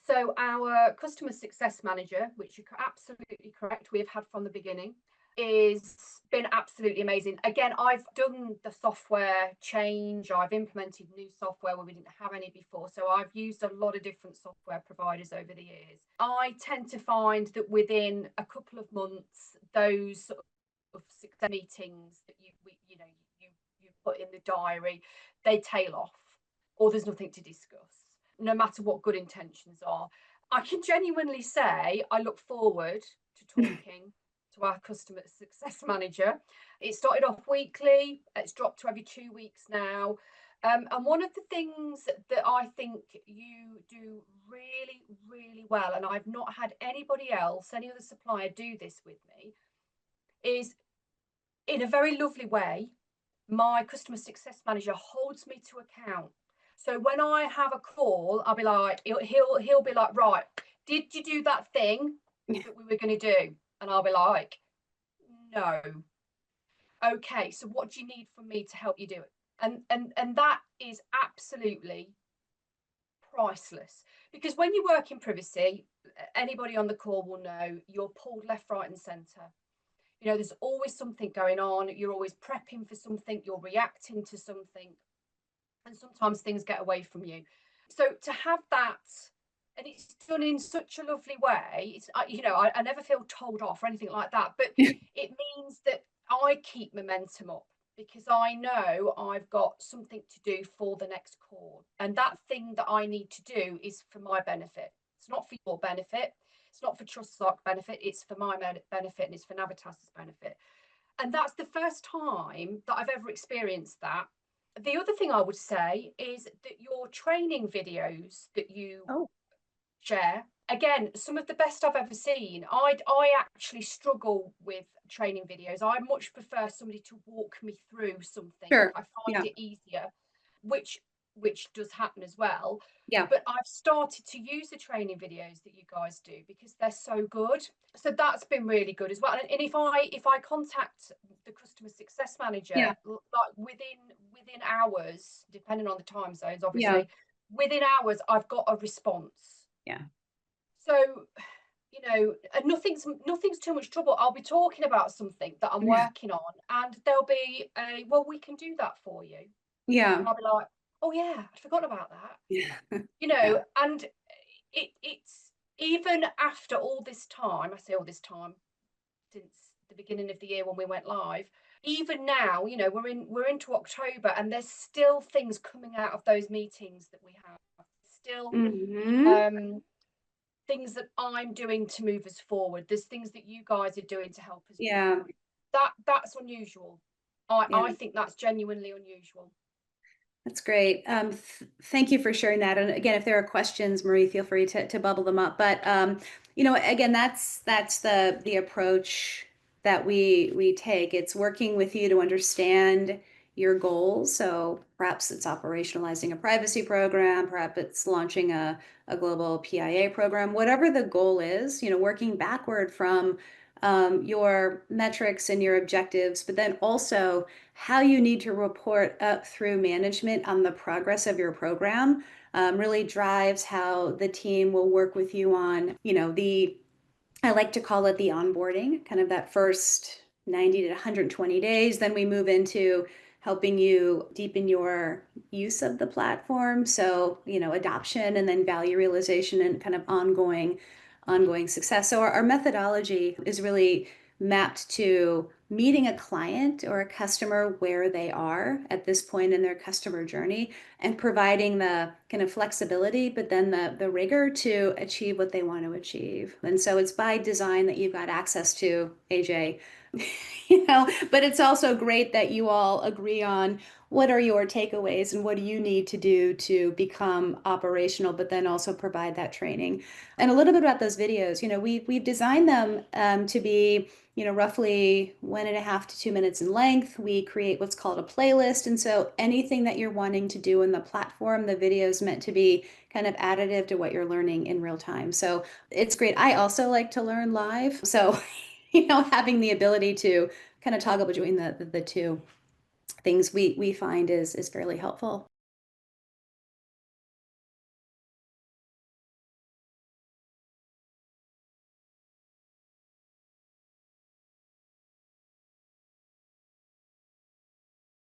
So our customer success manager, which you're absolutely correct, we have had from the beginning, is been absolutely amazing. Again, I've done the software change. I've implemented new software where we didn't have any before. So I've used a lot of different software providers over the years. I tend to find that within a couple of months, those sort of success meetings that you put in the diary, they tail off, or there's nothing to discuss, no matter what good intentions are. I can genuinely say I look forward to talking to our customer success manager. It started off weekly, it's dropped to every 2 weeks now. And one of the things that I think you do really, really well, and I've not had anybody else, any other supplier do this with me, is in a very lovely way, my customer success manager holds me to account. So when I have a call, I'll be like, he'll be like, right, did you do that thing that we were going to do? And I'll be like, no. Okay, so what do you need from me to help you do it? And that is absolutely priceless, because when you work in privacy, anybody on the call will know you're pulled left, right, and centre. You know, there's always something going on. You're always prepping for something. You're reacting to something. And sometimes things get away from you. So to have that, and it's done in such a lovely way, it's, I never feel told off or anything like that. But it means that I keep momentum up, because I know I've got something to do for the next call. And that thing that I need to do is for my benefit. It's not for your benefit. It's not for TrustArc's benefit. It's for my benefit, and it's for Navitas's benefit. And that's the first time that I've ever experienced that. The other thing I would say is that your training videos that you share, again, some of the best I've ever seen. I actually struggle with training videos. I much prefer somebody to walk me through something. Sure. I find it easier, which does happen as well. Yeah. But I've started to use the training videos that you guys do because they're so good. So that's been really good as well. And if I contact the customer success manager, like within hours, depending on the time zones, obviously, within hours, I've got a response. Yeah. So, and nothing's too much trouble. I'll be talking about something that I'm working on, and there'll be well, we can do that for you. Yeah. And I'll be like, oh yeah, I'd forgotten about that. Yeah. And it's even after all this time, I say all this time, since the beginning of the year when we went live, even now, we're into October, and there's still things coming out of those meetings that we have. Still things that I'm doing to move us forward. There's things that you guys are doing to help us move forward. That's unusual. I think that's genuinely unusual. That's great. Thank you for sharing that. And again, if there are questions, Marie, feel free to bubble them up. But again, that's the approach that we take. It's working with you to understand your goals. So perhaps it's operationalizing a privacy program, perhaps it's launching a global PIA program, whatever the goal is, working backward from your metrics and your objectives, but then also how you need to report up through management on the progress of your program really drives how the team will work with you on, I like to call it the onboarding, kind of that first 90 to 120 days. Then we move into helping you deepen your use of the platform. So, adoption and then value realization and kind of ongoing success. So our methodology is really mapped to meeting a client or a customer where they are at this point in their customer journey and providing the kind of flexibility, but then the rigor to achieve what they want to achieve. And so it's by design that you've got access to AJ, but it's also great that you all agree on what are your takeaways and what do you need to do to become operational, but then also provide that training. And a little bit about those videos, we've designed them to be roughly 1.5 to 2 minutes in length. We create what's called a playlist. And so anything that you're wanting to do in the platform, the video is meant to be kind of additive to what you're learning in real time. So it's great. I also like to learn live. So, having the ability to kind of toggle between the two things we find is fairly helpful.